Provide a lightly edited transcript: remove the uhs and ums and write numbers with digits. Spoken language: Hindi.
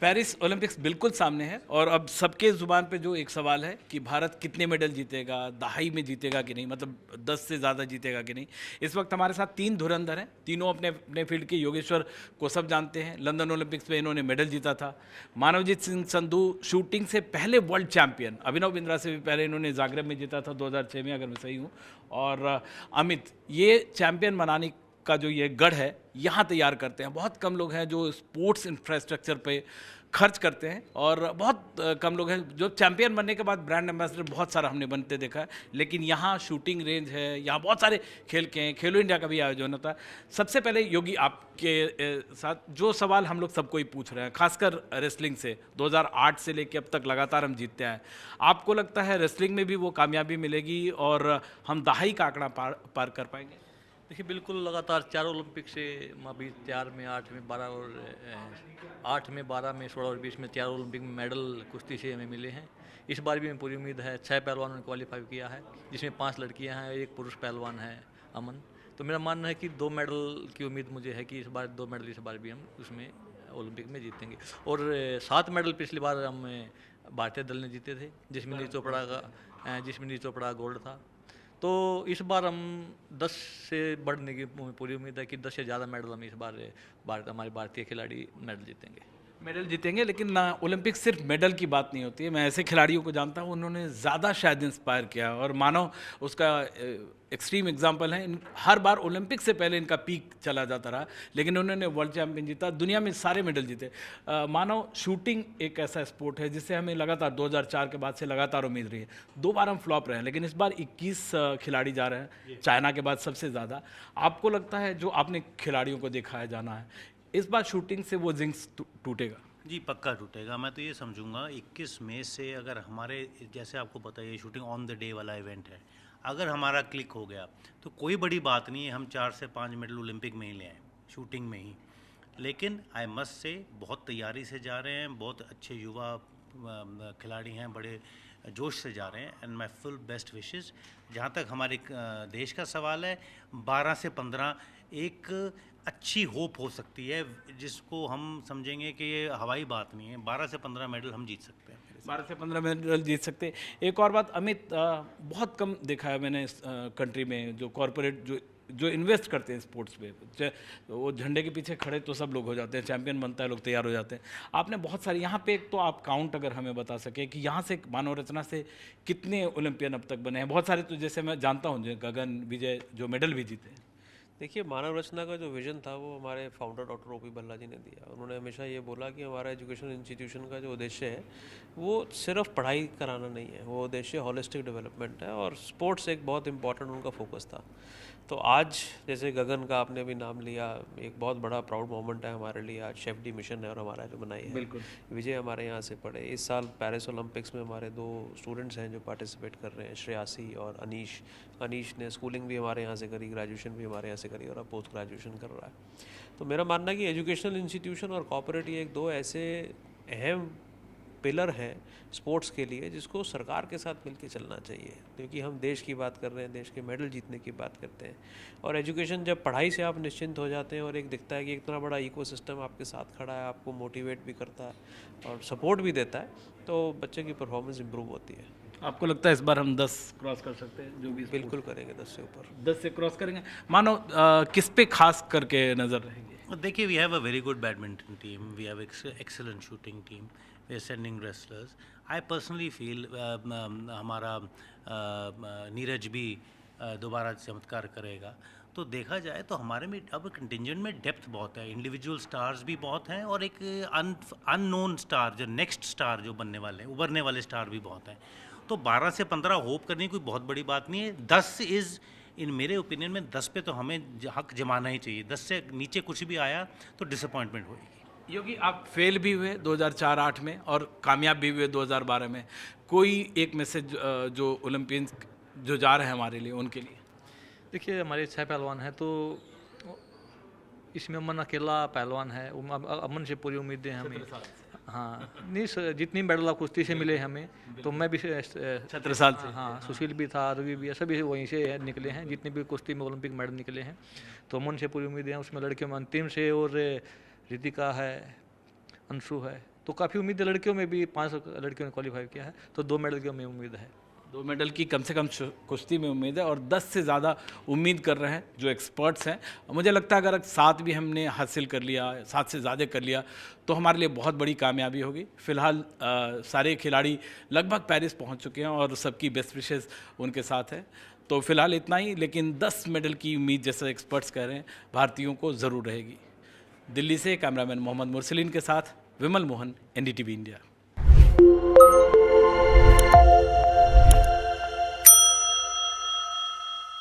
पेरिस ओलंपिक्स बिल्कुल सामने है और अब सबके ज़ुबान पे जो एक सवाल है कि भारत कितने मेडल जीतेगा, दहाई में जीतेगा कि नहीं, मतलब 10 से ज़्यादा जीतेगा कि नहीं। इस वक्त हमारे साथ 3 धुरंधर हैं, तीनों अपने अपने फील्ड के। योगेश्वर को सब जानते हैं, लंदन ओलंपिक्स में इन्होंने मेडल जीता था। मानवजीत सिंह संधू शूटिंग से पहले वर्ल्ड चैंपियन, अभिनव बिंद्रा से भी पहले इन्होंने जागरेब में जीता था 2006 में, अगर मैं सही हूँ। और अमित, ये चैंपियन बनाने का जो ये गढ़ है यहाँ तैयार करते हैं। बहुत कम लोग हैं जो स्पोर्ट्स इंफ्रास्ट्रक्चर पे खर्च करते हैं और बहुत कम लोग हैं जो चैंपियन बनने के बाद ब्रांड एम्बेसडर बहुत सारा हमने बनते देखा है। लेकिन यहाँ शूटिंग रेंज है, यहाँ बहुत सारे खेल के हैं, खेलो इंडिया का भी आयोजन होता है। सबसे पहले योगी आपके साथ जो सवाल हम लोग सबको ही पूछ रहे हैं, खासकर रेसलिंग से 2008 से लेकर अब तक लगातार हम जीतते हैं। आपको लगता है रेसलिंग में भी वो कामयाबी मिलेगी और हम दहाई का आंकड़ा पार कर पाएंगे? देखिए, बिल्कुल लगातार 4 ओलंपिक से अभी 4 में, 8 में, 12 और 8 में, 12 में, 16 और 20 में 4 ओलंपिक में मेडल कुश्ती से हमें मिले हैं। इस बार भी हमें पूरी उम्मीद है। 6 पहलवानों ने क्वालिफाई किया है, जिसमें 5 लड़कियां हैं और 1 पुरुष पहलवान है, अमन। तो मेरा मानना है कि 2 मेडल की उम्मीद मुझे है कि इस बार 2 मेडल इस बार भी हम उसमें ओलंपिक में जीतेंगे। और 7 मेडल पिछली बार हम भारतीय दल ने जीते थे, जिसमें नीरज चोपड़ा गोल्ड था। तो इस बार हम 10 से बढ़ने की पूरी उम्मीद है कि 10 से ज़्यादा मेडल हम इस बार हमारे भारतीय खिलाड़ी मेडल जीतेंगे। लेकिन ना, ओलंपिक सिर्फ मेडल की बात नहीं होती है। मैं ऐसे खिलाड़ियों को जानता हूँ उन्होंने ज़्यादा शायद इंस्पायर किया, और मानो उसका एक्सट्रीम एग्जांपल है। हर बार ओलंपिक से पहले इनका पीक चला जाता रहा, लेकिन उन्होंने वर्ल्ड चैंपियन जीता, दुनिया में सारे मेडल जीते। मानो शूटिंग एक ऐसा स्पोर्ट है जिससे हमें लगातार 2004 के बाद से लगातार उम्मीद रही है। 2 बार हम फ्लॉप रहे हैं, लेकिन इस बार 21 खिलाड़ी जा रहे हैं, चाइना के बाद सबसे ज़्यादा। आपको लगता है, जो आपने खिलाड़ियों को देखा है, जाना है, इस बार शूटिंग से वो जिंक्स टूटेगा? जी, पक्का टूटेगा। मैं तो ये समझूंगा 21 मई से, अगर हमारे, जैसे आपको पता है ये शूटिंग ऑन द डे वाला इवेंट है, अगर हमारा क्लिक हो गया तो कोई बड़ी बात नहीं है, हम 4 से 5 मेडल ओलंपिक में ही ले आए, शूटिंग में ही। लेकिन आई मस्ट से बहुत तैयारी से जा रहे हैं, बहुत अच्छे युवा खिलाड़ी हैं, बड़े जोश से जा रहे हैं, and my full best wishes. जहाँ तक हमारे देश का सवाल है, 12 से 15 एक अच्छी होप हो सकती है, जिसको हम समझेंगे कि ये हवाई बात नहीं है। 12 से 15 मेडल हम जीत सकते हैं। 12 से 15 मेडल जीत सकते हैं। एक और बात अमित, बहुत कम देखा है मैंने इस कंट्री में जो कॉरपोरेट जो इन्वेस्ट करते हैं स्पोर्ट्स पे, वो झंडे के पीछे खड़े तो सब लोग हो जाते हैं, चैंपियन बनता है, लोग तैयार हो जाते हैं। आपने बहुत सारी यहाँ पे, एक तो आप काउंट अगर हमें बता सके कि यहाँ से मानव रचना से कितने ओलंपियन अब तक बने हैं? बहुत सारे तो जैसे मैं जानता हूँ, गगन विजय जो मेडल भी जीते हैं। देखिए, मानव रचना का जो विज़न था वो हमारे founder doctor O P Bhalla ji ने दिया। उन्होंने हमेशा ये बोला कि हमारा एजुकेशन इंस्टीट्यूशन का जो उद्देश्य है वो सिर्फ पढ़ाई कराना नहीं है, वो उद्देश्य हॉलिस्टिक डेवलपमेंट है, और स्पोर्ट्स एक बहुत इंपॉर्टेंट उनका फोकस था। तो आज जैसे गगन का आपने भी नाम लिया, एक बहुत बड़ा प्राउड मोमेंट है हमारे लिए। आज शेफ डी मिशन है और हमारा जो बनाई है, बिल्कुल। विजय हमारे यहाँ से पढ़े। इस साल पेरिस ओलंपिक्स में हमारे 2 स्टूडेंट्स हैं जो पार्टिसिपेट कर रहे हैं, श्रेयासी और अनीश। अनीश ने स्कूलिंग भी हमारे यहाँ से करी, ग्रेजुएशन भी हमारे यहाँ से करी, और अब पोस्ट ग्रेजुएशन कर रहा है। तो मेरा मानना है कि एजुकेशनल इंस्टीट्यूशन और कॉर्पोरेट, ये 2 ऐसे अहम पिलर हैं स्पोर्ट्स के लिए, जिसको सरकार के साथ मिलकर चलना चाहिए। क्योंकि हम देश की बात कर रहे हैं, देश के मेडल जीतने की बात करते हैं, और एजुकेशन, जब पढ़ाई से आप निश्चिंत हो जाते हैं और एक दिखता है कि इतना बड़ा इकोसिस्टम आपके साथ खड़ा है, आपको मोटिवेट भी करता है और सपोर्ट भी देता है, तो बच्चे की परफॉर्मेंस इंप्रूव होती है। आपको लगता है इस बार हम 10 क्रॉस कर सकते हैं? जो भी बिल्कुल करेंगे, 10 से ऊपर, 10 से क्रॉस करेंगे। मानो किस पे खास करके नज़र रहेगी? देखिए, we have a very good badminton team, we have excellent shooting team, we are sending wrestlers. I personally feel हमारा नीरज भी दोबारा चमत्कार करेगा। तो देखा जाए तो हमारे में अब कंटिंजेंट में डेप्थ बहुत है, इंडिविजुअल स्टार्स भी बहुत हैं, और एक अननोन स्टार, जो नेक्स्ट स्टार जो बनने वाले हैं, उभरने वाले स्टार भी बहुत हैं। तो 12 से 15 होप करने की कोई बहुत बड़ी बात नहीं है। 10 इज़, इन मेरे ओपिनियन में 10 पे तो हमें हक जमाना ही चाहिए। 10 से नीचे कुछ भी आया तो डिसअपॉइंटमेंट होगी। योगी, आप फेल भी हुए 2004-8 में और कामयाब भी हुए 2012 में। कोई एक मैसेज जो ओलंपियंस जो जा रहे हैं हमारे लिए, उनके लिए? देखिए, हमारे 6 पहलवान हैं, तो इसमें अमन अकेला पहलवान है। अमन से पूरी उम्मीदें हैं हमें। हाँ, नहीं सर, जितनी मेडल कुश्ती से मिले हमें, तो मैं भी 17 साल से। हाँ, सुशील भी था, रवि भी, सभी वहीं से निकले हैं, जितने भी कुश्ती में ओलंपिक मेडल निकले हैं। तो अमन से पूरी उम्मीदें हैं। उसमें लड़कियों में अंतिम से, और रितिका है, अंशु है, तो काफ़ी उम्मीद है। लड़कियों में भी 5 लड़कियों ने क्वालिफाई किया है, तो 2 मेडल की हमें उम्मीद है। 2 मेडल की कम से कम कुश्ती में उम्मीद है और 10 से ज़्यादा उम्मीद कर रहे हैं जो एक्सपर्ट्स हैं। मुझे लगता है अगर 7 भी हमने हासिल कर लिया, 7 से ज़्यादा कर लिया, तो हमारे लिए बहुत बड़ी कामयाबी होगी। फ़िलहाल सारे खिलाड़ी लगभग पेरिस पहुंच चुके हैं और सबकी बेस्ट विशेज़ उनके साथ है। तो फिलहाल इतना ही, लेकिन 10 मेडल की उम्मीद जैसे एक्सपर्ट्स कह रहे हैं भारतीयों को ज़रूर रहेगी। दिल्ली से कैमरामैन मोहम्मद मुरसलीन के साथ विमल मोहन, NDTV इंडिया।